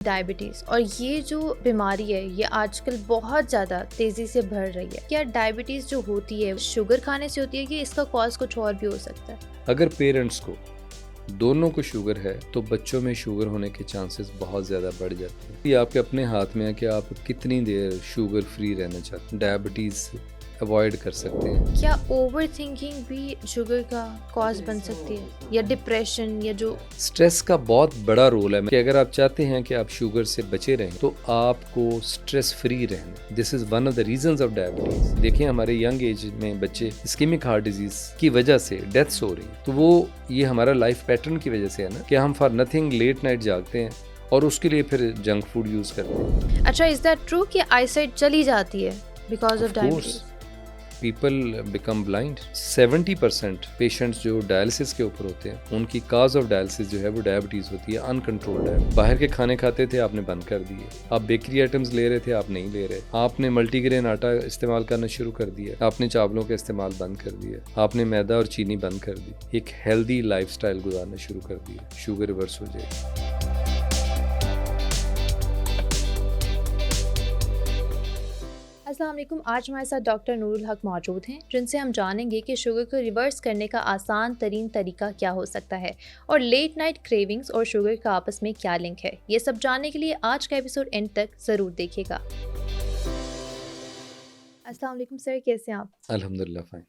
Diabetes और ये जो बीमारी है ये आजकल बहुत ज़्यादा तेज़ी से बढ़ रही है। क्या डायबिटीज़ जो होती है शुगर खाने से होती है कि इसका कॉज कुछ और भी हो सकता है? अगर पेरेंट्स को दोनों को शुगर है तो बच्चों में शुगर होने के चांसेस बहुत ज़्यादा बढ़ जाते हैं। ये आपके अपने हाथ में है कि आप कितनी देर शुगर फ्री रहना चाहते हैं, डायबिटीज़ अवॉइड कर सकते हैं। क्या ओवर थिंकिंग भी शुगर का कॉज बन सकती है या डिप्रेशन या जो स्ट्रेस का बहुत बड़ा रोल है कि अगर आप चाहते हैं कि आप शुगर से बचे रहें तो आपको स्ट्रेस फ्री रहना, this is one of the reasons of diabetes. देखिए हमारे यंग एज में बच्चे इस्केमिक हार्ट डिजीज़ की वजह से डेथ्स हो रही हैं, तो वो ये हमारा लाइफ पैटर्न की वजह से है ना कि हम फॉर नथिंग लेट नाइट जागते हैं और उसके लिए फिर जंक फूड यूज़ करते हैं। अच्छा, इज दैट ट्रू कि आईसाइट चली जाती है because of diabetes? People become blind. 70% patients जो डायलिसिस के ऊपर होते हैं उनकी काज ऑफ डायलिसिस जो है वो डायबिटीज़ होती है, अनकंट्रोल्ड है। बाहर के खाने खाते थे, आपने बंद कर दिए। आप बेकरी आइटम्स ले रहे थे, आप नहीं ले रहे। आपने मल्टीग्रेन आटा इस्तेमाल करना शुरू कर दिया, आपने चावलों का इस्तेमाल बंद कर दिया, आपने मैदा और चीनी बंद कर दी, एक हेल्दी लाइफस्टाइल गुजारना शुरू कर दिया। शुगर रिवर्स हो जाएगी। अस्सलाम वालेकुम। आज हमारे साथ डॉक्टर नूरुल हक मौजूद हैं जिनसे हम जानेंगे कि शुगर को रिवर्स करने का आसान तरीन तरीका क्या हो सकता है और लेट नाइट क्रेविंग्स और शुगर का आपस में क्या लिंक है। ये सब जानने के लिए आज का एपिसोड एंड तक ज़रूर देखिएगा। अस्सलाम वालेकुम सर, कैसे हैं आप? अल्हम्दुलिल्लाह फाइन।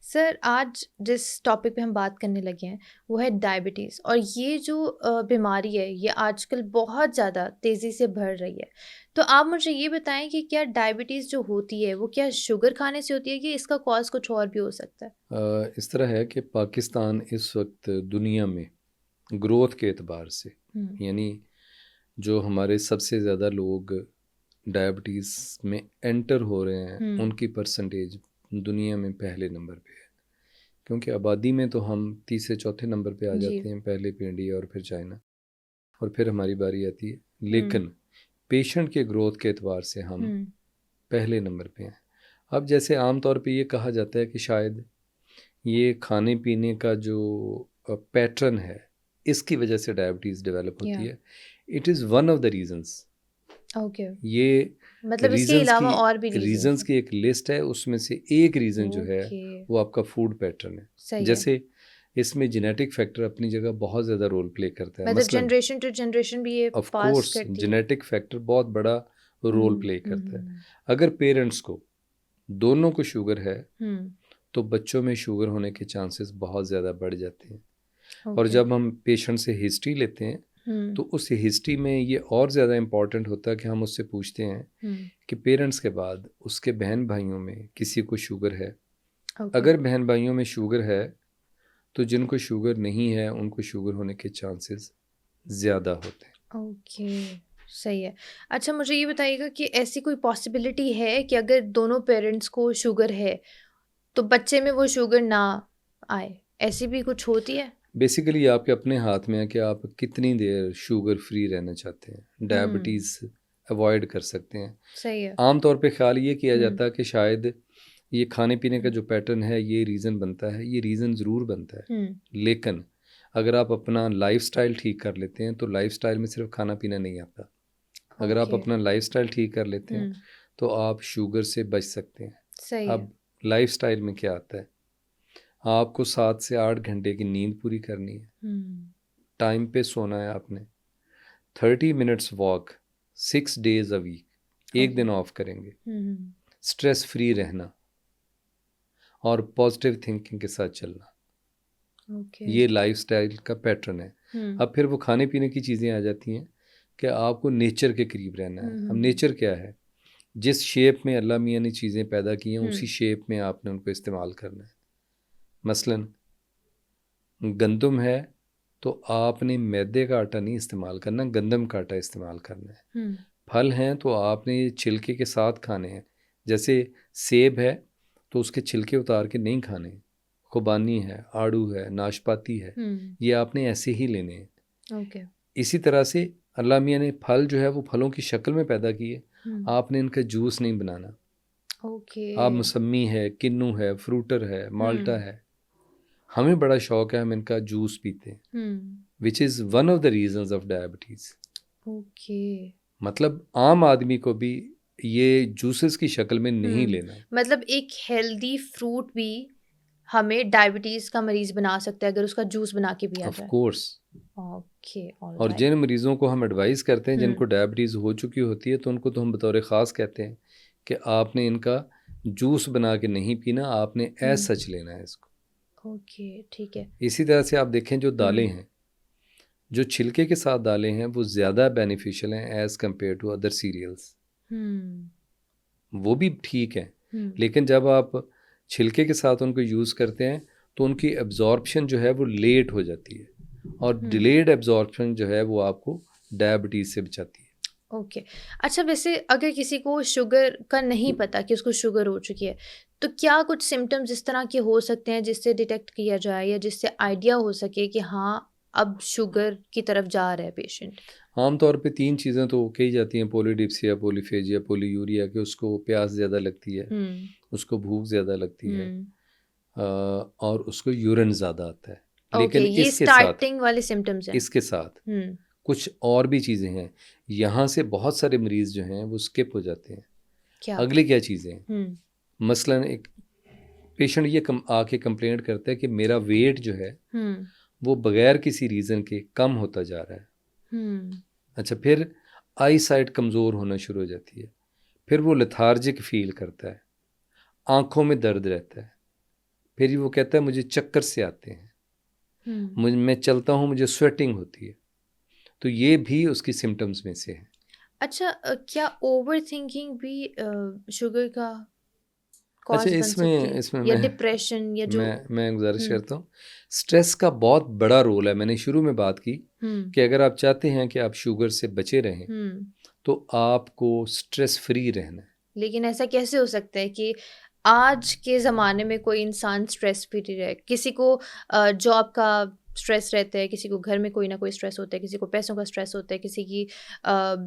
सर, आज जिस टॉपिक पे हम बात करने लगे हैं वो है डायबिटीज़ और ये जो बीमारी है ये आजकल बहुत ज़्यादा तेज़ी से बढ़ रही है। तो आप मुझे ये बताएं कि क्या डायबिटीज़ जो होती है वो क्या शुगर खाने से होती है कि इसका कॉज कुछ और भी हो सकता है? इस तरह है कि पाकिस्तान इस वक्त दुनिया में ग्रोथ के एतबार से, यानी जो हमारे सबसे ज़्यादा लोग डायबिटीज़ में एंटर हो रहे हैं उनकी परसेंटेज दुनिया में पहले नंबर पे है। क्योंकि आबादी में तो हम तीसरे चौथे नंबर पे आ जाते हैं, पहले पे इंडिया और फिर चाइना और फिर हमारी बारी आती है। लेकिन पेशेंट के ग्रोथ के एतबार से हम पहले नंबर पे हैं। अब जैसे आम तौर पे ये कहा जाता है कि शायद ये खाने पीने का जो पैटर्न है इसकी वजह से डायबिटीज़ डेवलप होती है। It is one of the reasons. Okay, ये मतलब इसके अलावा और भी रीजंस की एक लिस्ट है, उसमें से एक रीज़न जो है वो आपका फूड पैटर्न है। जैसे इसमें जेनेटिक फैक्टर अपनी जगह बहुत ज़्यादा रोल प्ले करता है। मतलब जनरेशन टू जनरेशन भी ये ऑफ पास कोर्स करती है। जेनेटिक फैक्टर बहुत बड़ा रोल प्ले करता है। अगर पेरेंट्स को दोनों को शुगर है तो बच्चों में शुगर होने के चांसेस बहुत ज़्यादा बढ़ जाते हैं। और जब हम पेशेंट से हिस्ट्री लेते हैं तो उस हिस्ट्री में ये और ज़्यादा इम्पॉर्टेंट होता है कि हम उससे पूछते हैं कि पेरेंट्स के बाद उसके बहन भाइयों में किसी को शुगर है। अगर बहन भाइयों में शुगर है तो जिनको शुगर नहीं है उनको शुगर होने के चांसेस ज़्यादा होते हैं। ओके, सही है। अच्छा, मुझे ये बताइएगा कि ऐसी कोई पॉसिबिलिटी है कि अगर दोनों पेरेंट्स को शुगर है तो बच्चे में वो शुगर ना आए, ऐसी भी कुछ होती है? बेसिकली आपके अपने हाथ में है कि आप कितनी देर शुगर फ्री रहना चाहते हैं, डायबिटीज़ अवॉइड कर सकते हैं। सही है। आम तौर पे ख्याल ये किया जाता है कि शायद ये खाने पीने का जो पैटर्न है ये रीज़न बनता है, ये रीज़न ज़रूर बनता है। लेकिन अगर आप अपना लाइफस्टाइल ठीक कर लेते हैं तो लाइफस्टाइल में सिर्फ खाना पीना नहीं आता। अगर आप अपना लाइफस्टाइल ठीक कर लेते हैं तो आप शुगर से बच सकते हैं। सही है। अब लाइफस्टाइल में क्या आता है? आपको 7 से 8 घंटे की नींद पूरी करनी है, टाइम पे सोना है आपने, 30 minutes walk 6 days a week, एक दिन ऑफ करेंगे, स्ट्रेस फ्री रहना और पॉजिटिव थिंकिंग के साथ चलना। ये लाइफस्टाइल का पैटर्न है। अब फिर वो खाने पीने की चीज़ें आ जाती हैं कि आपको नेचर के करीब रहना है। अब नेचर क्या है? जिस शेप में अल्लाह मियाँ ने चीज़ें पैदा की हैं उसी शेप में आपने उनको इस्तेमाल करना है। मसलन गंदम है तो आपने मैदे का आटा नहीं इस्तेमाल करना, गंदम का आटा इस्तेमाल करना है। फल हैं तो आपने ये छिलके के साथ खाने हैं। जैसे सेब है तो उसके छिलके उतार के नहीं खाने। खुबानी है, आड़ू है, नाशपाती है, ये आपने ऐसे ही लेने हैं। इसी तरह से अल्लाह मियाँ ने फल जो है वो फलों की शक्ल में पैदा किए, आपने इनका जूस नहीं बनाना। आप मौसमी है, किन्नू है, फ्रूटर है, माल्टा है, हमें बड़ा शौक है, हम इनका जूस पीते हैं, which is one of the reasons of diabetes. Okay. मतलब आम आदमी को भी ये जूसेस की शक्ल में नहीं लेना है। मतलब एक हेल्दी फ्रूट भी हमें डायबिटीज का मरीज बना सकता है अगर उसका जूस बना के पिया ऑफ जाए। कोर्स। ओके, और ऑलराइट। जिन मरीजों को हम एडवाइस करते हैं जिनको डायबिटीज़ हो चुकी होती है तो उनको तो हम बतौर ख़ास कहते हैं कि आपने इनका जूस बना के नहीं पीना, आपने एज सच लेना है इसको। ओके, ठीक है। इसी तरह से आप देखें जो दालें हैं, जो छिलके के साथ दालें हैं वो ज़्यादा बेनिफिशियल हैं as compare to other serials. वो भी ठीक है, लेकिन जब आप छिलके के साथ उनको यूज़ करते हैं तो उनकी एब्जॉर्प्शन जो है वो लेट हो जाती है, और डिलेड एब्जॉर्प्शन जो है वो आपको डायबिटीज़ से बचाती है। ओके। अच्छा, वैसे अगर किसी को शुगर का नहीं पता कि उसको शुगर हो चुकी है, तो क्या कुछ सिम्टम्स इस तरह के हो सकते हैं जिससे डिटेक्ट किया जाए या जिससे आइडिया हो सके कि हाँ, अब शुगर की तरफ जा रहा है पेशेंट? आमतौर पे 3 चीज़ें तो कही जाती हैं, पॉलीडिप्सिया, पॉलीफेजिया, पॉलीयूरिया, कि उसको प्यास ज़्यादा लगती है, उसको भूख ज़्यादा लगती है, और उसको यूरिन ज़्यादा आता है। ओके, लेकिन ये स्टार्टिंग वाले सिम्टम्स हैं। इसके साथ कुछ और भी चीज़ें हैं। यहाँ से बहुत सारे मरीज़ जो हैं वो स्किप हो जाते हैं। क्या? अगली क्या चीज़ें हैं? मसलन एक पेशेंट ये आके कंप्लेंट करता है कि मेरा वेट जो है वो बगैर किसी रीज़न के कम होता जा रहा है। अच्छा, फिर आई साइट कमज़ोर होना शुरू हो जाती है, फिर वो लेथार्जिक फील करता है, आँखों में दर्द रहता है, फिर वो कहता है मुझे चक्कर से आते हैं, मैं चलता हूँ मुझे स्वेटिंग होती है। तो ये भी उसकी सिम्टम्स में से है। अच्छा, क्या ओवर थिंकिंग भी शुगर का अच्छा, कॉज बन सकती है, इसमें या डिप्रेशन, या जो? मैं गुजारिश करता हूँ, स्ट्रेस का बहुत बड़ा रोल है। मैंने शुरू में बात की कि अगर आप चाहते हैं कि आप शुगर से बचे रहें तो आपको स्ट्रेस फ्री रहना है। लेकिन ऐसा कैसे हो सकता है कि आज के ज़माने में कोई इंसान स्ट्रेस फ्री रहे? किसी को जॉब का स्ट्रेस रहता है, किसी को घर में कोई ना कोई स्ट्रेस होता है, किसी को पैसों का स्ट्रेस होता है, किसी की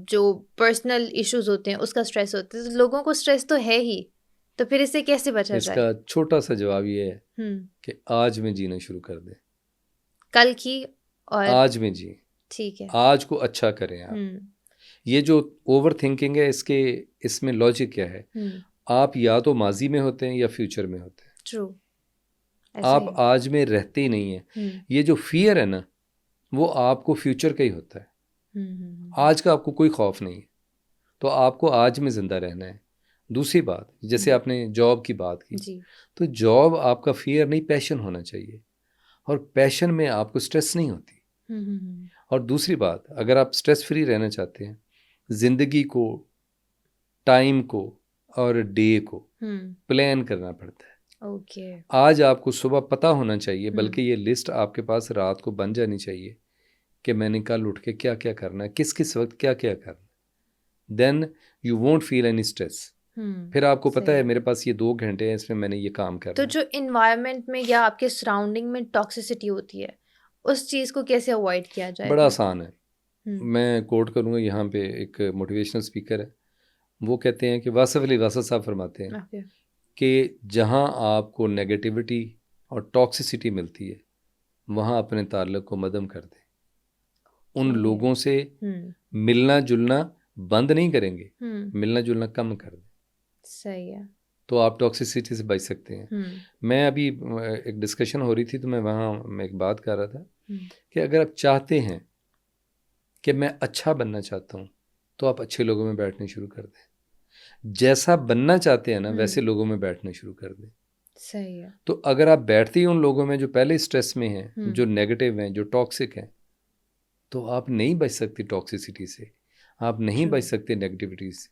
जो पर्सनल इश्यूज होते हैं उसका स्ट्रेस होता है, तो लोगों को स्ट्रेस तो है ही, तो फिर इससे कैसे बचा जाए? इसका छोटा सा जवाब ये है कि आज में जीना शुरू कर दें। कल की और आज में जी, ठीक है। आज को अच्छा करें आप। ये जो ओवर थिंकिंग है, इसमें लॉजिक क्या है? आप या तो माजी में होते हैं या फ्यूचर में होते हैं। ट्रू। आप आज में रहते ही नहीं है। ये जो फियर है ना, वो आपको फ्यूचर का ही होता है। आज का आपको कोई खौफ नहीं है, तो आपको आज में ज़िंदा रहना है। दूसरी बात, जैसे आपने जॉब की बात की जी। तो जॉब आपका फियर नहीं, पैशन होना चाहिए, और पैशन में आपको स्ट्रेस नहीं होती। और दूसरी बात, अगर आप स्ट्रेस फ्री रहना चाहते हैं, ज़िंदगी को, टाइम को और डे को प्लान करना पड़ता है। ओके। आज आपको सुबह पता होना चाहिए, बल्कि ये लिस्ट आपके पास रात को बन जानी चाहिए कि मैंने कल उठ के क्या क्या करना है, किस किस वक्त क्या क्या करना है। Then you won't feel any stress. फिर आपको पता है मेरे पास ये 2 घंटे हैं, इसमें मैंने ये काम करना तो है। जो इन्वायरमेंट में या आपके सराउंडिंग में टॉक्सिसिटी होती है, उस चीज़ को कैसे अवॉइड किया जाए बड़ा फिर? आसान है। मैं कोट करूँगा, यहाँ पे एक मोटिवेशनल स्पीकर है, वो कहते हैं कि वासिफ अली वासद साहब फरमाते हैं कि जहाँ आपको नेगेटिविटी और टॉक्सिसिटी मिलती है वहाँ अपने ताल्लुक़ को मदम कर दें। उन लोगों से मिलना जुलना बंद नहीं करेंगे, मिलना जुलना कम कर दें। सही है। तो आप टॉक्सिसिटी से बच सकते हैं। मैं अभी एक डिस्कशन हो रही थी तो मैं एक बात कर रहा था कि अगर आप चाहते हैं कि मैं अच्छा बनना चाहता हूँ तो आप अच्छे लोगों में बैठने शुरू कर दें। जैसा बनना चाहते हैं ना वैसे लोगों में बैठना शुरू कर दें। सही है। तो अगर आप बैठते ही उन लोगों में जो पहले स्ट्रेस में हैं, जो नेगेटिव हैं, जो टॉक्सिक हैं, तो आप नहीं बच सकते टॉक्सिसिटी से, आप नहीं बच सकते नेगेटिविटी से।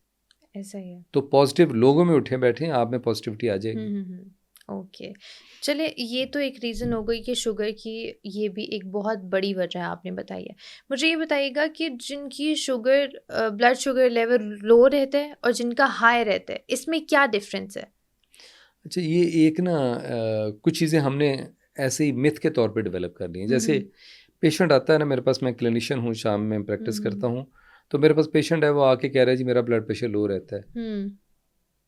ऐसा ही है। तो पॉजिटिव लोगों में उठे बैठे, आप में पॉजिटिविटी आ जाएगी। ओके, चलिए, ये तो एक रीज़न हो गई कि शुगर की ये भी एक बहुत बड़ी वजह आपने बताई है। मुझे ये बताइएगा कि जिनकी sugar blood sugar level low रहता है और जिनका हाई रहता है, इसमें क्या डिफरेंस है? अच्छा, ये एक ना कुछ चीज़ें हमने ऐसे ही मिथ के तौर पे डेवलप कर ली हैं। जैसे पेशेंट आता है ना मेरे पास, मैं क्लिनिशियन हूँ, शाम में प्रैक्टिस करता हूँ, तो मेरे पास पेशेंट है, वो आके कह रहा है जी मेरा ब्लड प्रेशर लो रहता है।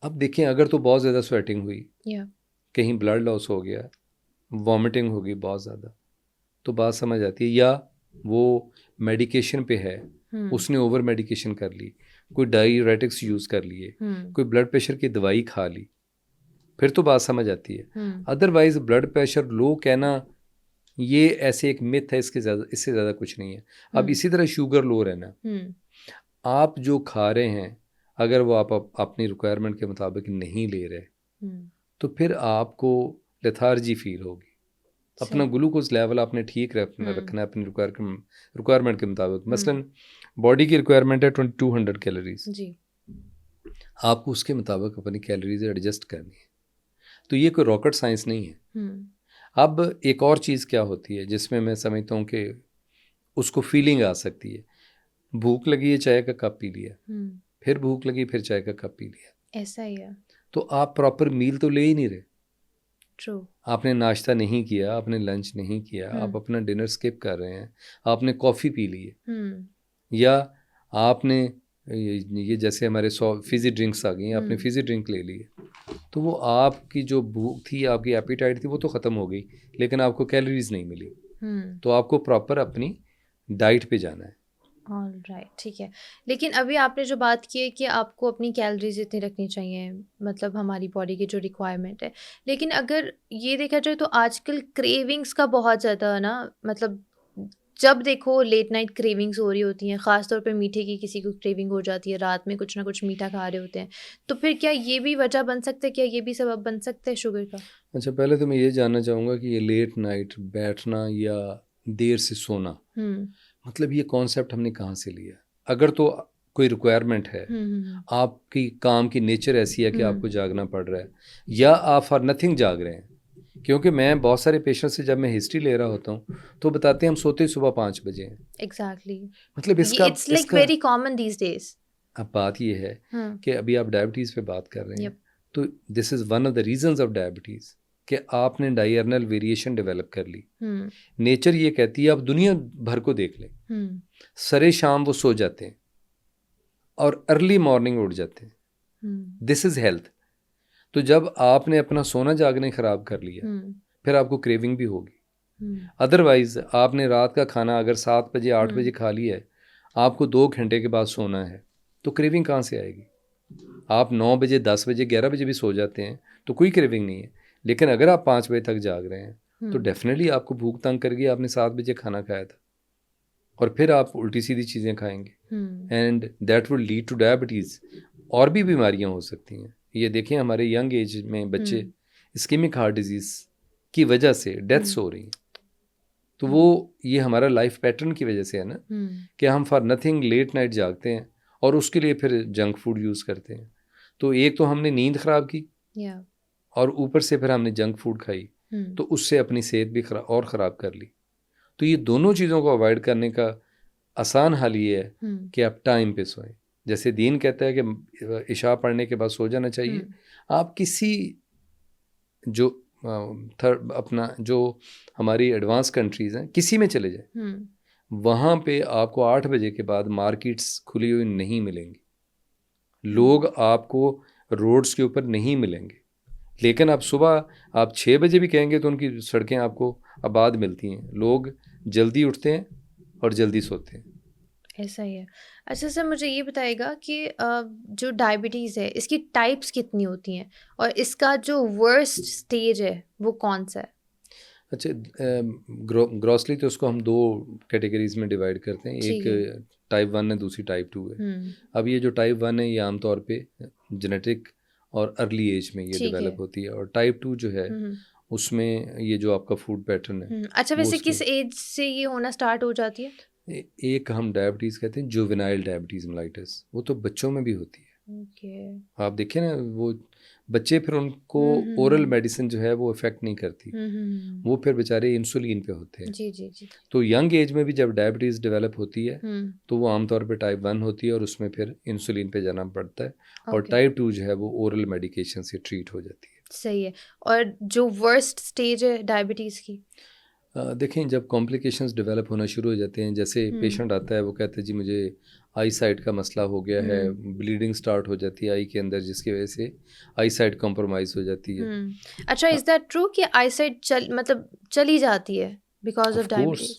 अब देखें, अगर तो बहुत ज़्यादा स्वेटिंग हुई, कहीं ब्लड लॉस हो गया, वॉमिटिंग होगी बहुत ज़्यादा, तो बात समझ आती है। या वो मेडिकेशन पे है उसने ओवर मेडिकेशन कर ली, कोई डाययूरेटिक्स यूज़ कर लिए, कोई ब्लड प्रेशर की दवाई खा ली, फिर तो बात समझ आती है। अदरवाइज ब्लड प्रेशर लो कहना ये ऐसे एक मिथ है, इससे ज़्यादा कुछ नहीं है। अब इसी तरह शुगर लो रहना, आप जो खा रहे हैं अगर वो आप अपनी रिक्वायरमेंट के मुताबिक नहीं ले रहे तो फिर आपको लेथार्जी फील होगी। अपना ग्लूकोज लेवल आपने ठीक रखना है अपनी रिक्वायरमेंट के मुताबिक। मसलन बॉडी की रिक्वायरमेंट है 2200 कैलोरीज जी, आपको उसके मुताबिक अपनी कैलोरीज एडजस्ट करनी है। तो ये कोई रॉकेट साइंस नहीं है। अब एक और चीज़ क्या होती है जिसमें मैं समझता हूँ कि उसको फीलिंग आ सकती है, भूख लगी है चाय का कप पी लिया, फिर भूख लगी फिर चाय का कप पी लिया, ऐसा ही है। तो आप प्रॉपर मील तो ले ही नहीं रहे। ट्रू, आपने नाश्ता नहीं किया, आपने लंच नहीं किया, आप अपना डिनर स्किप कर रहे हैं, आपने कॉफ़ी पी ली है, या आपने ये जैसे हमारे फिज़ी ड्रिंक्स आ गई हैं, आपने फिज़ी ड्रिंक ले ली है, तो वो आपकी जो भूख थी, आपकी एपिटाइट थी, वो तो ख़त्म हो गई, लेकिन आपको कैलोरीज नहीं मिली। तो आपको प्रॉपर अपनी डाइट पे जाना है। ऑलराइट, ठीक है। लेकिन अभी आपने जो बात की है कि आपको अपनी कैलोरीज इतनी रखनी चाहिए, मतलब हमारी बॉडी की जो रिक्वायरमेंट है, लेकिन अगर ये देखा जाए तो आजकल क्रेविंग्स का बहुत ज़्यादा ना, मतलब जब देखो लेट नाइट क्रेविंग्स हो रही होती हैं, ख़ास तौर पे मीठे की किसी को क्रेविंग हो जाती है, रात में कुछ ना कुछ मीठा खा रहे होते हैं, तो फिर क्या ये भी वजह बन सकता है, क्या ये भी सबब बन सकता है शुगर का? अच्छा, पहले तो मैं ये जानना चाहूँगा कि ये लेट नाइट बैठना या देर से सोना, मतलब ये कॉन्सेप्ट हमने कहाँ से लिया? अगर तो कोई रिक्वायरमेंट है, आपकी काम की नेचर ऐसी है कि आपको जागना पड़ रहा है, या आप फॉर नथिंग जाग रहे हैं। क्योंकि मैं बहुत सारे पेशेंट से जब मैं हिस्ट्री ले रहा होता हूँ तो बताते हैं हम सोते सुबह 5 बजे हैं। एग्जैक्टली, मतलब इसका it's like very common these days. अब बात ये है कि अभी आप डायबिटीज़ पे बात कर रहे हैं, तो this is one of the reasons of diabetes कि आपने डायर्नल वेरिएशन डेवलप कर ली। नेचर ये कहती है, आप दुनिया भर को देख लें, सरे शाम वो सो जाते हैं और अर्ली मॉर्निंग उठ जाते हैं। This is health. तो जब आपने अपना सोना जागने ख़राब कर लिया, फिर आपको क्रेविंग भी होगी। अदरवाइज़ आपने रात का खाना अगर 7 बजे 8 बजे खा लिया है, आपको 2 घंटे के बाद सोना है, तो क्रेविंग कहाँ से आएगी? आप 9 बजे 10 बजे 11 बजे भी सो जाते हैं तो कोई क्रेविंग नहीं है। लेकिन अगर आप 5 बजे तक जाग रहे हैं तो डेफिनेटली आपको भूख तंग करेगी। आपने 7 बजे खाना खाया था और फिर आप उल्टी सीधी चीज़ें खाएंगे and that will lead two diabetes. और भी बीमारियां हो सकती हैं। ये देखें हमारे यंग एज में बच्चे इस्केमिक हार्ट डिजीज़ की वजह से डेथ्स हो रही हैं। तो वो ये हमारा लाइफ पैटर्न की वजह से है ना, कि हम फॉर नथिंग लेट नाइट जागते हैं और उसके लिए फिर जंक फूड यूज़ करते हैं। तो एक तो हमने नींद ख़राब की और ऊपर से फिर हमने जंक फूड खाई, तो उससे अपनी सेहत भी ख़राब कर ली। तो ये दोनों चीज़ों को अवॉइड करने का आसान हल ये है कि आप टाइम पे सोएं। जैसे दीन कहता है कि इशा पढ़ने के बाद सो जाना चाहिए। आप किसी जो अपना जो हमारी एडवांस कंट्रीज़ हैं किसी में चले जाएं, वहाँ पे आपको 8 बजे के बाद मार्केट्स खुली हुई नहीं मिलेंगी, लोग आपको रोड्स के ऊपर नहीं मिलेंगे। लेकिन आप सुबह आप 6 बजे भी कहेंगे तो उनकी सड़कें आपको आबाद मिलती हैं। लोग जल्दी उठते हैं और जल्दी सोते हैं। ऐसा ही है। अच्छा सर, मुझे ये बताइएगा कि जो डायबिटीज़ है इसकी टाइप्स कितनी होती हैं और इसका जो वर्स्ट स्टेज है वो कौन सा है? अच्छा, ग्रॉसली तो उसको हम 2 कैटेगरीज में डिवाइड करते हैं। एक टाइप 1 है, दूसरी टाइप 2 है। अब ये जो टाइप 1 है ये आमतौर पे जेनेटिक और अर्ली एज में ये डेवलप होती है, और टाइप 2 जो है उसमें ये जो आपका फूड पैटर्न है। अच्छा, वैसे किस एज से ये होना स्टार्ट हो जाती है? एक हम डायबिटीज़ कहते हैं जुवेनाइल डायबिटीज़ मेलाइटस, वो तो बच्चों में भी होती है। आप देखिए ना, वो बच्चे फिर उनको ओरल मेडिसिन जो है वो इफ़ेक्ट नहीं करती, वो फिर बेचारे इंसुलिन पे होते हैं। जी। तो यंग एज में भी जब डायबिटीज़ डेवलप होती है तो वो आमतौर पे टाइप 1 होती है और उसमें फिर इंसुलिन पे जाना पड़ता है। और टाइप 2 जो है वो ओरल मेडिकेशन से ट्रीट हो जाती है। सही है। और जो वर्स्ट स्टेज है डायबिटीज़ की? देखें, जब कॉम्प्लिकेशंस डेवलप होना शुरू हो जाते हैं, जैसे पेशेंट आता है वो कहता है जी मुझे आई साइट का मसला हो गया है, ब्लीडिंग स्टार्ट हो जाती है आई के अंदर, जिसकी वजह से आई साइट कॉम्प्रोमाइज़ हो जाती है। अच्छा, इज़ दैट ट्रू कि आई साइट चली जाती है because of diabetes?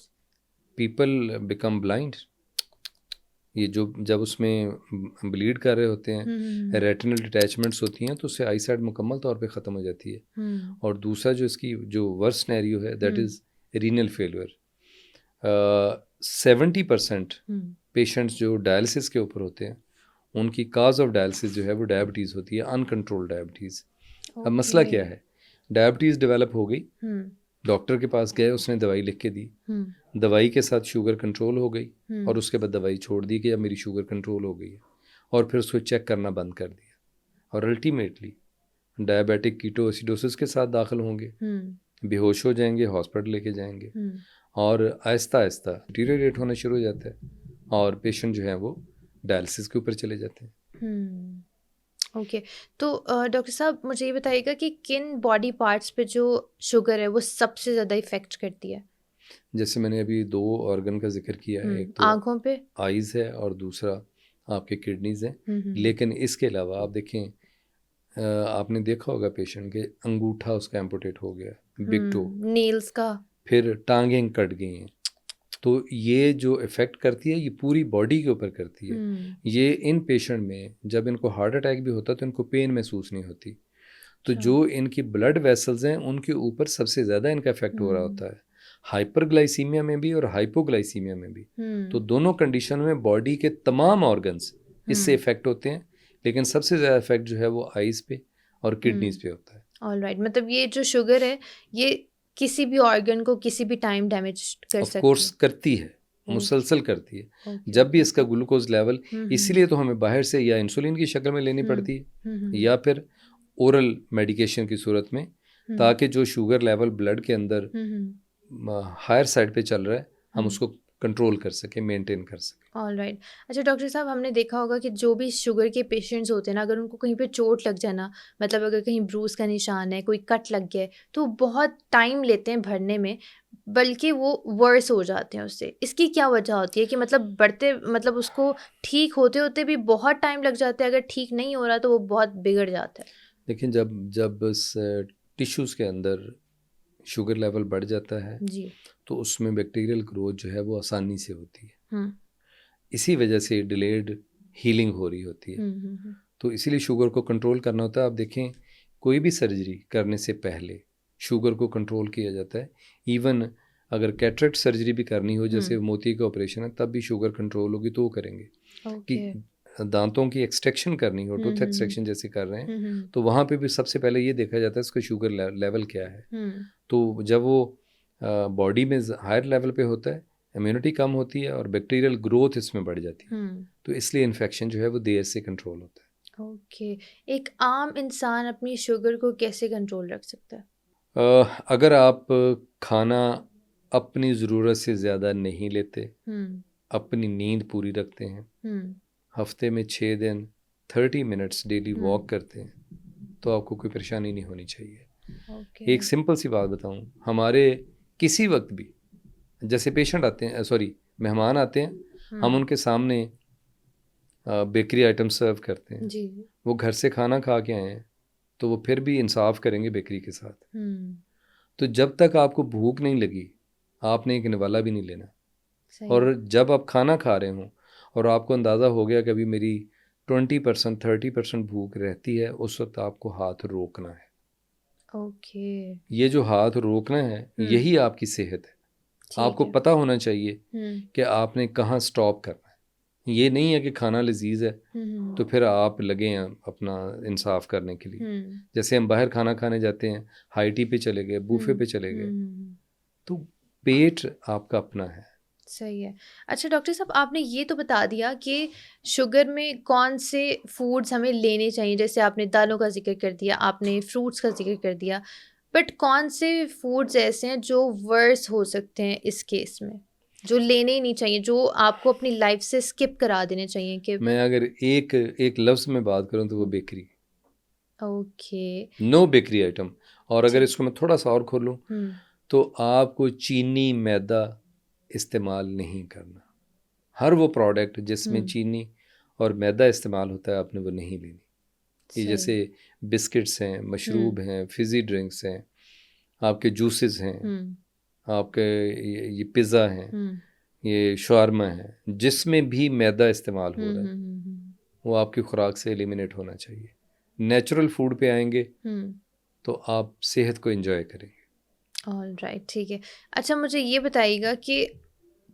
People become blind. ये जो जब उसमें ब्लीड कर रहे होते हैं, रेटिनल डिटैचमेंट्स होती हैं, तो उससे आई साइट मुकम्मल तौर पे ख़त्म हो जाती है। और दूसरा जो इसकी जो वर्स्ट सिनेरियो है that is renal failure. 70% patients जो डायलिसिस के ऊपर होते हैं उनकी काज ऑफ डायलिसिस जो है वो डायबिटीज़ होती है, अनकंट्रोल्ड डायबिटीज़। अब मसला क्या है, डायबिटीज़ डेवलप हो गई, डॉक्टर के पास गए, उसने दवाई लिख के दी, दवाई के साथ शुगर कंट्रोल हो गई और उसके बाद दवाई छोड़ दी कि अब मेरी शुगर कंट्रोल हो गई है, और फिर उसको चेक करना बंद कर दिया, और अल्टीमेटली डायबिटिक कीटोएसिडोसिस के साथ दाखिल होंगे, बेहोश हो जाएंगे, हॉस्पिटल लेके जाएंगे, और आहिस्ता आहिस्ता डिटेरियोरेट होना शुरू हो जाता है और पेशेंट जो है वो डायलिसिस के ऊपर चले जाते हैं। ओके तो डॉक्टर साहब मुझे ये बताइएगा कि किन बॉडी पार्ट्स पे जो शुगर है वो सबसे ज़्यादा इफ़ेक्ट करती है? जैसे मैंने अभी 2 ऑर्गन का जिक्र किया है, एक तो आँखों पे, आइज़ है और दूसरा आपके किडनीज़ हैं। लेकिन इसके अलावा आप देखें, आपने देखा होगा पेशेंट के अंगूठा उसका एम्पुटेट हो गया, बिग टो, नेल्स का, फिर टांगें कट गई हैं। तो ये जो इफ़ेक्ट करती है ये पूरी बॉडी के ऊपर करती है। ये इन पेशेंट में जब इनको हार्ट अटैक भी होता है तो इनको पेन महसूस नहीं होती। तो जो इनकी ब्लड वेसल्स हैं उनके ऊपर सबसे ज़्यादा इनका इफेक्ट हो रहा होता है, हाइपरग्लाइसीमिया में भी और हाइपोग्लाइसीमिया में भी। तो दोनों कंडीशन में बॉडी के तमाम ऑर्गन्स इससे इफेक्ट होते हैं, लेकिन सबसे ज़्यादा इफेक्ट जो है वो आइज़ पे और किडनीज पे होता है। ऑलराइट, मतलब ये जो शुगर है ये किसी भी ऑर्गन को किसी भी टाइम डैमेज कर सकती है। ऑफ कोर्स करती है, मुसलसल करती है। जब भी इसका ग्लूकोज लेवल, इसीलिए तो हमें बाहर से या इंसुलिन की शक्ल में लेनी पड़ती है या फिर ओरल मेडिकेशन की सूरत में, ताकि जो शुगर लेवल ब्लड के अंदर हायर साइड पे चल रहा है हम उसको कंट्रोल कर सकें, मेंटेन कर सकें। ऑलराइट। अच्छा डॉक्टर साहब, हमने देखा होगा कि जो भी शुगर के पेशेंट्स होते हैं ना, अगर उनको कहीं पे चोट लग जाए ना, मतलब अगर कहीं ब्रूस का निशान है, कोई कट लग गया है, तो बहुत टाइम लेते हैं भरने में, बल्कि वो वर्स हो जाते हैं उससे। इसकी क्या वजह होती है कि मतलब बढ़ते, मतलब उसको ठीक होते होते भी बहुत टाइम लग जाता है, अगर ठीक नहीं हो रहा तो वो बहुत बिगड़ जाता है? लेकिन जब इस टिश्यूज़ के अंदर शुगर लेवल बढ़ जाता है जी, तो उसमें बैक्टीरियल ग्रोथ जो है वो आसानी से होती है, इसी वजह से डिलेड हीलिंग हो रही होती है। तो इसीलिए शुगर को कंट्रोल करना होता है। आप देखें, कोई भी सर्जरी करने से पहले शुगर को कंट्रोल किया जाता है। इवन अगर कैटरेक्ट सर्जरी भी करनी हो, जैसे मोती का ऑपरेशन है, तब भी शुगर कंट्रोल होगी तो वो करेंगे। कि दांतों की एक्सट्रैक्शन करनी हो, टूथ एक्सट्रैक्शन जैसे कर रहे हैं, तो वहाँ पे भी सबसे पहले ये देखा जाता है इसका शुगर लेवल क्या है। तो जब वो बॉडी में हायर लेवल पे होता है, इम्यूनिटी कम होती है और बैक्टीरियल ग्रोथ इसमें बढ़ जाती है, तो इसलिए इन्फेक्शन जो है वो देर से कंट्रोल होता है। ओके, एक आम इंसान अपनी शुगर को कैसे कंट्रोल रख सकता है? अगर आप खाना अपनी ज़रूरत से ज़्यादा नहीं लेते, अपनी नींद पूरी रखते हैं, हफ्ते में 6 दिन 30 मिनट्स डेली वॉक करते हैं, तो आपको कोई परेशानी नहीं होनी चाहिए। एक सिंपल सी बात बताऊं, हमारे किसी वक्त भी जैसे पेशेंट आते हैं, सॉरी मेहमान आते हैं, हम उनके सामने बेकरी आइटम सर्व करते हैं, जी, वो घर से खाना खा के आए हैं तो वो फिर भी इंसाफ करेंगे बेकरी के साथ। तो जब तक आपको भूख नहीं लगी आपने एक निवाला भी नहीं लेना। और जब आप खाना खा रहे हों और आपको अंदाज़ा हो गया कि अभी मेरी 20% 30% भूख रहती है, उस वक्त आपको हाथ रोकना है। ओके, ये जो हाथ रोकना है यही आपकी सेहत है। आपको पता होना चाहिए कि आपने कहाँ स्टॉप करना है। ये नहीं है कि खाना लजीज है तो फिर आप लगे हैं अपना इंसाफ करने के लिए। जैसे हम बाहर खाना खाने जाते हैं, हाई टी पे चले गए, बूफे पे चले गए, तो पेट आपका अपना है। सही है। अच्छा डॉक्टर साहब, आपने ये तो बता दिया कि शुगर में कौन से फूड्स हमें लेने चाहिए, जैसे आपने दालों का जिक्र कर दिया, आपने फ्रूट्स का जिक्र कर दिया, बट कौन से फूड्स ऐसे हैं जो वर्स हो सकते हैं इस केस में, जो लेने ही नहीं चाहिए, जो आपको अपनी लाइफ से स्किप करा देने चाहिए? कि मैं अगर एक लफ्ज़ में बात करूं तो वो bakery. Okay, no bakery item. और अगर इसको मैं थोड़ा सा और खोलूं तो आपको चीनी मैदा इस्तेमाल नहीं करना। हर वो प्रोडक्ट जिसमें चीनी और मैदा इस्तेमाल होता है आपने वो नहीं लेनी। ये जैसे बिस्किट्स हैं, मशरूब हैं, फिज़ी ड्रिंक्स हैं, आपके जूसेस हैं, आपके ये पिज़्ज़ा हैं, ये शावरमा है, जिसमें भी मैदा इस्तेमाल हो रहा है, वो आपकी खुराक से एलिमिनेट होना चाहिए। नेचुरल फूड पे आएंगे तो आप सेहत को एंजॉय करेंगे। ऑल राइट, ठीक है। अच्छा, मुझे ये बताइएगा कि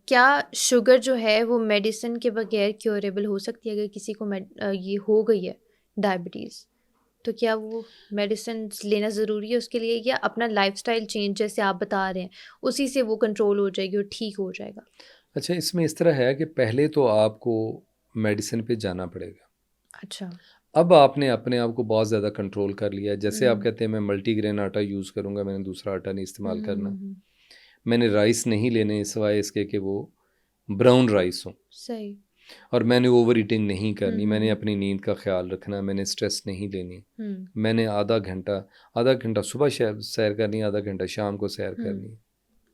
क्या शुगर जो है वो मेडिसिन के बगैर क्योरेबल हो सकती है? अगर किसी को ये हो गई है डायबिटीज़, तो क्या वो मेडिसिन लेना ज़रूरी है उसके लिए, या अपना लाइफस्टाइल चेंज जैसे आप बता रहे हैं उसी से वो कंट्रोल हो जाएगी और ठीक हो जाएगा? अच्छा, इसमें इस तरह है कि पहले तो आपको मेडिसिन पे जाना पड़ेगा। अच्छा। अब आपने अपने आप को बहुत ज़्यादा कंट्रोल कर लिया है। जैसे आप हम्म कहते हैं मैं मल्टीग्रेन आटा यूज़ करूँगा, मैंने दूसरा आटा नहीं इस्तेमाल हम्म करना। हम्म, मैंने राइस नहीं लेने सिवाय इसके कि वो ब्राउन राइस हो। सही। और मैंने ओवर ईटिंग नहीं करनी, मैंने हम्म अपनी नींद का ख्याल रखना, मैंने स्ट्रेस नहीं लेनी। हम्म मैंने आधा घंटा सुबह सैर करनी, आधा घंटा शाम को सैर हम्म करनी।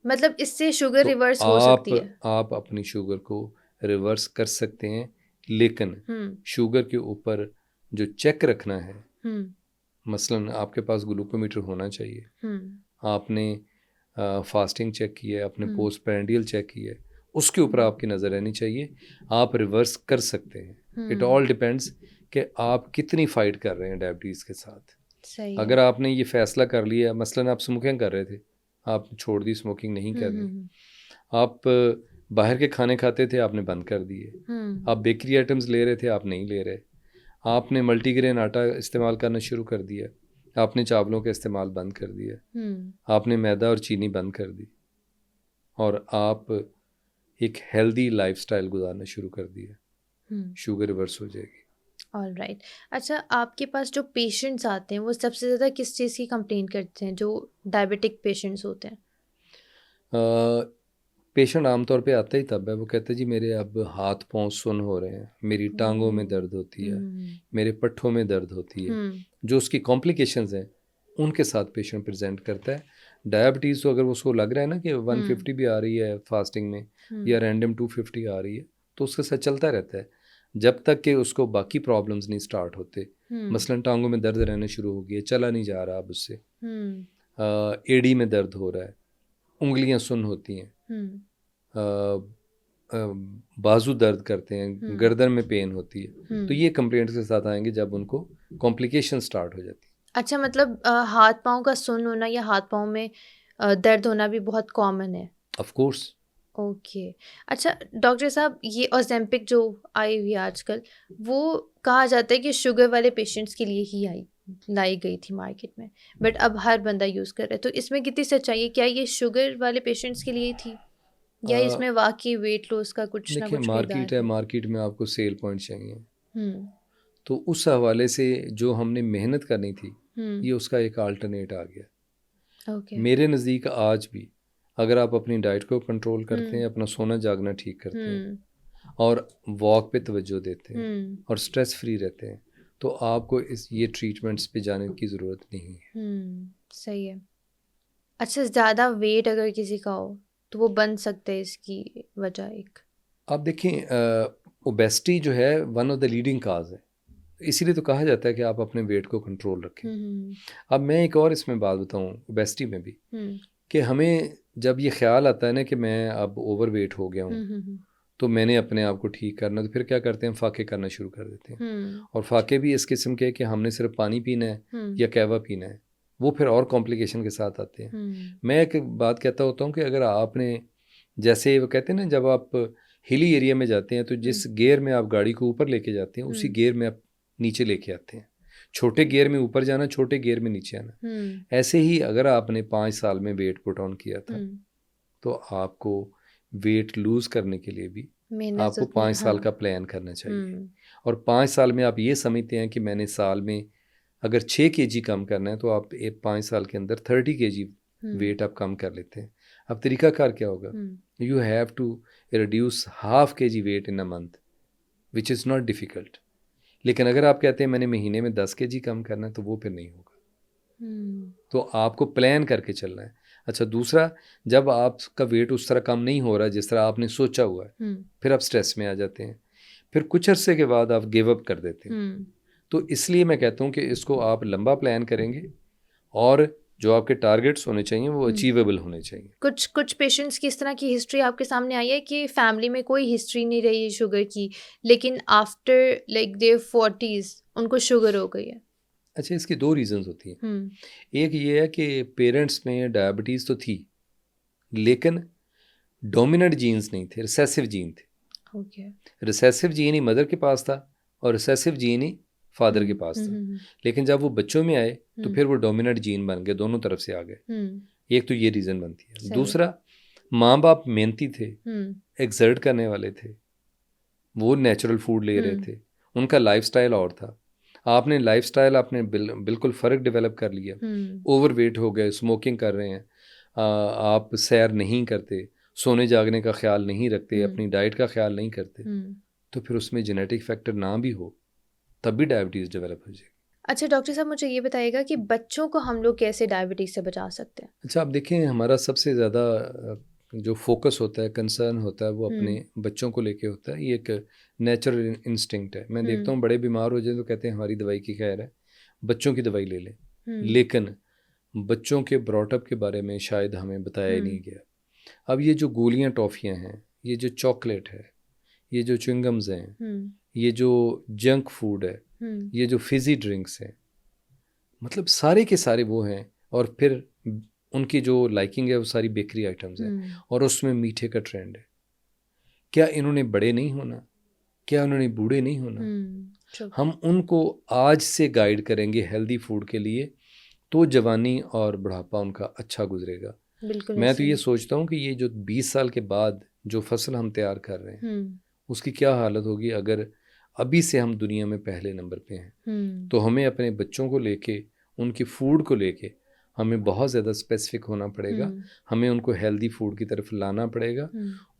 मतलब इससे शुगर तो रिवर्स हो आप सकती है? आप अपनी शुगर को रिवर्स कर सकते हैं, लेकिन हम्म शुगर के ऊपर जो चेक रखना है, हम्म मसलन आपके पास ग्लूकोमीटर होना चाहिए। हम्म आपने फास्टिंग चेक की है, आपने हम्म पोस्ट पैरेंडियल चेक की है, उसके ऊपर हम्म आपकी नज़र रहनी चाहिए। आप रिवर्स कर सकते हैं। इट हम्म, ऑल डिपेंड्स कि आप कितनी फ़ाइट कर रहे हैं डायबिटीज़ के साथ। सही है। अगर आपने ये फ़ैसला कर लिया, मसलन आप स्मोकिंग कर रहे थे, आप छोड़ दी, स्मोकिंग नहीं करनी। हम्म आप बाहर के खाने खाते थे, आपने बंद कर दिए। हम्म आप बेकरी आइटम्स ले रहे थे, आप नहीं ले रहे। आपने मल्टीग्रेन आटा इस्तेमाल करना शुरू कर दिया, आपने चावलों का इस्तेमाल बंद कर दिया, हम्म आपने मैदा और चीनी बंद कर दी, और आप एक हेल्दी लाइफस्टाइल गुजारना शुरू कर दिया। शुगर रिवर्स हो जाएगी। All right. अच्छा, आपके पास जो पेशेंट्स आते हैं वो सबसे ज़्यादा किस चीज़ की कंप्लेन करते हैं, जो डायबिटिक पेशेंट्स होते हैं? पेशेंट आमतौर पे आता ही तब है, वो कहते हैं जी मेरे अब हाथ पांव सुन्न हो रहे हैं, मेरी टांगों में ओह! दर्द होती है, हुँ, मेरे पट्ठों में दर्द होती है। हुँ, जो उसकी कॉम्प्लिकेशंस हैं, उनके साथ पेशेंट प्रेजेंट करता है। डायबिटीज़ तो अगर उसको लग रहा है ना कि हुँ, 150 भी आ रही है फास्टिंग में, या हुँ, रैंडम 250 आ रही है, तो उसके साथ चलता रहता है जब तक कि उसको बाकी प्रॉब्लम्स नहीं स्टार्ट होते। हुँ, मसलन टांगों में दर्द रहना शुरू हो गया, चला नहीं जा रहा अब उससे, हुँ, एड़ी में दर्द हो रहा है, उंगलियां सुन्न होती हैं, हुँ, अ, अ, बाजू दर्द करते हैं, हुँ, गर्दन में पेन होती है। तो हुँ। ये कंप्लेंट्स के साथ आएंगे जब उनको कॉम्प्लिकेशन स्टार्ट हो जाती अच्छा, मतलब हाथ-पाँव का सुन्न होना या हाथ-पाँव में दर्द होना भी बहुत कॉमन है। है। Of course. ओके। अच्छा डॉक्टर साहब, ये ओज़ेम्पिक जो आई हुई है आजकल, वो कहा जाता है कि शुगर वाले पेशेंट्स के लिए ही लाई गई थी मार्केट में, बट अब हर बंदा यूज़ कर रहा है, तो इसमें कितनी सच्चाई है? क्या ये शुगर वाले पेशेंट्स के लिए ही थी, या इसमें वाक़ई वेट लॉस का कुछ ना देखिए, कुछ मार्केट किरदार है, है? मार्केट में आपको सेल पॉइंट चाहिए, हुँ, तो उस हवाले से जो हमने मेहनत करनी थी, हुँ, ये उसका एक अल्टरनेट आ गया। ओके। मेरे नज़दीक आज भी अगर आप अपनी डाइट को कंट्रोल करते हुँ, हैं, अपना सोना जागना ठीक करते हैं, हुँ, और वॉक पे तवज्जो देते हैं, हुँ, और स्ट्रेस फ्री रहते हैं, तो आपको इस ये ट्रीटमेंट्स पे जाने की ज़रूरत नहीं है। सही है। अच्छा, ज़्यादा वेट अगर किसी का हो, तो वो बन सकता है इसकी वजह एक? आप देखें, ओबेसिटी जो है वन ऑफ द लीडिंग काज है, इसीलिए तो कहा जाता है कि आप अपने वेट को कंट्रोल रखें। हुँ, हुँ, अब मैं एक और इसमें बात बताऊं ओबेसिटी में भी, हुँ, कि हमें जब ये ख्याल आता है ना कि मैं अब ओवर वेट हो गया हूँ, हुँ, हुँ, हुँ, तो मैंने अपने आप को ठीक करना, तो फिर क्या करते हैं, फाके करना शुरू कर देते हैं। हुँ, और फाके भी इस किस्म के कि हमने सिर्फ पानी पीना है हुँ, या कहवा पीना है, वो फिर और कॉम्प्लिकेशन के साथ आते हैं। हुँ, मैं एक बात कहता होता हूँ कि अगर आपने, जैसे वो कहते हैं ना, जब आप हिली एरिया में जाते हैं तो हुँ, जिस गियर में आप गाड़ी को ऊपर लेके जाते हैं, उसी हुँ, गियर में आप नीचे लेके आते हैं। छोटे गियर में ऊपर जाना, छोटे गियर में नीचे आना। हुँ, ऐसे ही अगर आपने 5 साल में वेट पुट ऑन किया था, हुँ, तो आपको वेट लूज़ करने के लिए भी मेहनत आपको तो 5 साल हाँ, का प्लान करना चाहिए। हुँ, और 5 साल में आप ये समझते हैं कि मैंने साल में अगर 6 kg कम करना है, तो आप 5 साल के अंदर 30 kg हुँ, वेट आप कम कर लेते हैं। अब तरीकाकार क्या होगा? Hmm, you have to reduce half kg weight in a month, which is not difficult. लेकिन अगर आप कहते हैं मैंने महीने में 10 kg कम करना है, तो वो फिर नहीं होगा। हुँ, तो आपको प्लान करके चलना है। अच्छा, दूसरा, जब आपका वेट उस तरह कम नहीं हो रहा जिस तरह आपने सोचा हुआ है, हुँ, फिर आप स्ट्रेस में आ जाते हैं, फिर कुछ अरसे के बाद आप गिव अप कर देते हैं। हुँ, तो इसलिए मैं कहता हूँ कि इसको आप लंबा प्लान करेंगे, और जो आपके टारगेट्स होने चाहिए वो अचीवेबल होने चाहिए। कुछ पेशेंट्स की इस तरह की हिस्ट्री आपके सामने आई है कि फैमिली में कोई हिस्ट्री नहीं रही है शुगर की, लेकिन आफ्टर लाइक देयर 40s उनको शुगर हो गई है? अच्छा, इसकी 2 रीज़न्स होती हैं। एक ये है कि पेरेंट्स में डायबिटीज़ तो थी, लेकिन डोमिनेंट जीन्स नहीं थे, रिसेसिव जीन थे। ओके। रिसेसिव जीन ही मदर के पास था और रिसेसिव जीन ही फादर के पास था। लेकिन जब वो बच्चों में आए तो फिर वो डोमिनेंट जीन बन गए, दोनों तरफ से आ गए। एक तो ये रीज़न बनती है। दूसरा, माँ बाप मेहनती थे, एक्सर्ट करने वाले थे, वो नेचुरल फूड ले रहे थे, उनका लाइफस्टाइल और था। आपने लाइफस्टाइल आपने बिल्कुल फ़र्क डेवलप कर लिया, ओवरवेट हो गए, स्मोकिंग कर रहे हैं, आप सैर नहीं करते, सोने जागने का ख्याल नहीं रखते, अपनी डाइट का ख्याल नहीं करते, तो फिर उसमें जेनेटिक फैक्टर ना भी हो तब भी डायबिटीज़ डेवलप हो जाएगी। अच्छा डॉक्टर साहब, मुझे ये बताइएगा कि बच्चों को हम लोग कैसे डायबिटीज़ से बचा सकते हैं? अच्छा, आप देखें, हमारा सबसे ज़्यादा जो फोकस होता है, कंसर्न होता है, वो अपने बच्चों को लेके होता है। ये एक नेचुरल इंस्टिंक्ट है। मैं देखता हूँ बड़े बीमार हो जाए तो कहते हैं हमारी दवाई की खैर है, बच्चों की दवाई ले लें। लेकिन बच्चों के ब्रॉटअप के बारे में शायद हमें बताया ही नहीं गया। अब ये जो गोलियाँ टॉफ़ियाँ हैं, ये जो चॉकलेट है, ये जो च्युइंगम्स हैं, ये जो जंक फूड है, ये जो फिज़ी ड्रिंक्स हैं, मतलब सारे के सारे वो हैं। और फिर उनकी जो लाइकिंग है वो सारी बेकरी आइटम्स हैं और उसमें मीठे का ट्रेंड है। क्या इन्होंने बड़े नहीं होना? क्या उन्होंने बूढ़े नहीं होना? हम उनको आज से गाइड करेंगे हेल्दी फूड के लिए तो जवानी और बुढ़ापा उनका अच्छा गुजरेगा। मैं तो ये सोचता हूँ कि ये जो 20 साल के बाद जो फसल हम तैयार कर रहे हैं उसकी क्या हालत होगी अगर अभी से हम दुनिया में पहले नंबर पे हैं। तो हमें अपने बच्चों को लेके, उनकी फूड को लेके हमें बहुत ज़्यादा स्पेसिफिक होना पड़ेगा। हमें उनको हेल्दी फूड की तरफ लाना पड़ेगा,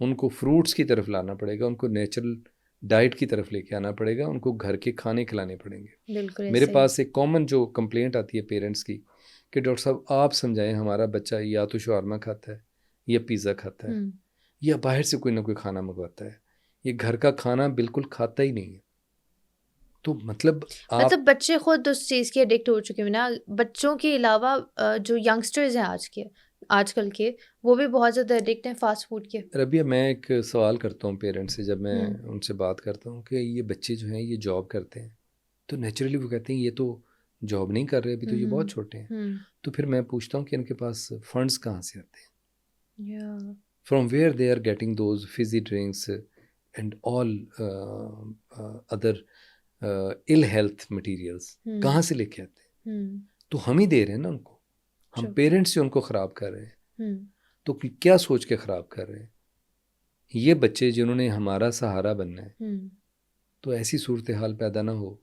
उनको फ्रूट्स की तरफ लाना पड़ेगा, उनको नेचुरल डाइट की तरफ लेके आना पड़ेगा, उनको घर के खाने खिलाने पड़ेंगे। मेरे पास एक कॉमन जो कंप्लेंट आती है पेरेंट्स की कि डॉक्टर साहब आप समझाएं, हमारा बच्चा या तो शवारमा खाता है या पिज़्ज़ा खाता है या बाहर से कोई ना कोई खाना मंगवाता है, ये घर का खाना बिल्कुल खाता ही नहीं है। तो मतलब बच्चे खुद उस चीज़ के एडिक्ट हो चुके हैं ना। बच्चों के अलावा जो यंगस्टर्स हैं आजकल के, वो भी बहुत ज़्यादा एडिक्ट हैं फास्ट फूड के। रबिया, मैं एक सवाल करता हूँ पेरेंट्स से जब मैं उनसे बात करता हूँ कि ये बच्चे जो हैं ये जॉब करते हैं, तो नेचुरली वो कहते हैं ये तो जॉब नहीं कर रहे अभी, तो ये बहुत छोटे हैं। तो फिर मैं पूछता हूँ कि इनके पास फंड्स कहाँ से आते हैं? From where they are getting those fizzy drinks and all other ill health materials कहाँ से लेके आते हैं? तो हम ही दे रहे हैं ना उनको, हम पेरेंट्स से उनको ख़राब कर रहे हैं। तो क्या सोच के ख़राब कर रहे हैं? ये बच्चे जिन्होंने हमारा सहारा बनना है, तो ऐसी सूरत हाल पैदा ना हो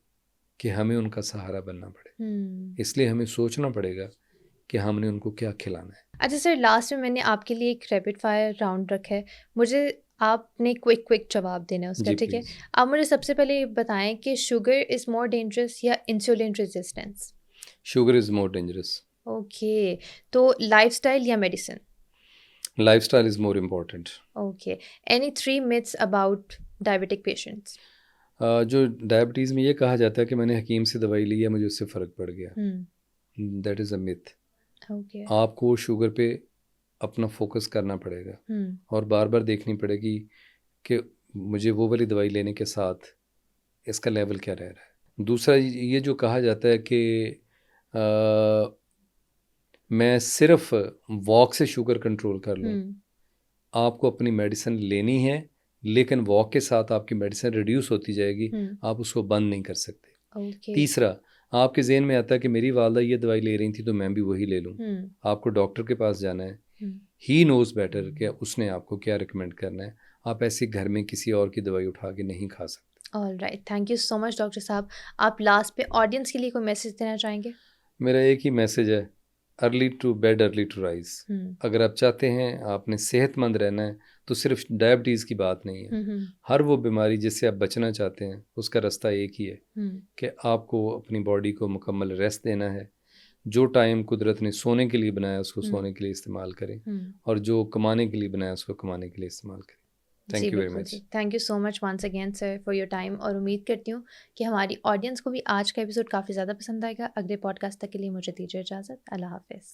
कि हमें उनका सहारा बनना पड़े। इसलिए हमें सोचना पड़ेगा कि हमने उनको क्या खिलाना है। अच्छा सर, लास्ट में मैंने आपके लिए एक रैपिड फायर राउंड रखा है, मुझे आपने क्विक जवाब देना है उसका, ठीक है? आप मुझे सबसे पहले ये बताएं कि शुगर इज़ मोर डेंजरस या insulin resistance? Sugar is more dangerous. Okay, तो लाइफस्टाइल या medicine? Lifestyle is more important. Okay, any 3 myths about diabetic patients? जो डायबिटीज़ में ये कहा जाता है कि मैंने हकीम से दवाई ली है, मुझे उससे फ़र्क पड़ गया, that is a myth. Okay. आपको शुगर पे अपना फोकस करना पड़ेगा और बार बार देखनी पड़ेगी कि मुझे वो वाली दवाई लेने के साथ इसका लेवल क्या रह रहा है। दूसरा, ये जो कहा जाता है कि मैं सिर्फ वॉक से शुगर कंट्रोल कर लूँ, आपको अपनी मेडिसिन लेनी है, लेकिन वॉक के साथ आपकी मेडिसिन रिड्यूस होती जाएगी, आप उसको बंद नहीं कर सकते। तीसरा, आपके जहन में आता है कि मेरी वालदा ये दवाई ले रही थी तो मैं भी वही ले लूँ। आपको डॉक्टर के पास जाना है, ही नोज़ बेटर कि उसने आपको क्या रिकमेंड करना है। आप ऐसे घर में किसी और की दवाई उठा के नहीं खा सकते। Alright, thank you so much doctor साहब। आप लास्ट पे ऑडियंस के लिए कोई मैसेज देना चाहेंगे? मेरा एक ही मैसेज है, early to bed early to rise. अगर आप चाहते हैं आपने सेहतमंद रहना है तो सिर्फ डायबिटीज़ की बात नहीं है, हर वो बीमारी जिससे आप बचना चाहते हैं उसका रास्ता एक ही है कि आपको अपनी बॉडी को मुकम्मल रेस्ट देना है। जो टाइम कुदरत ने सोने के लिए बनाया उसको सोने के लिए इस्तेमाल करें और जो कमाने के लिए बनाया उसको कमाने के लिए इस्तेमाल करें। जी, थैंक यू वेरी बिल्कुल मच। जी। Thank you so much once again sir for your time, और उम्मीद करती हूँ कि हमारी ऑडियंस को भी आज का एपिसोड काफ़ी ज़्यादा पसंद आएगा। अगले पॉडकास्ट तक के लिए मुझे दीजिए इजाज़त। अल्लाह हाफ़िज़।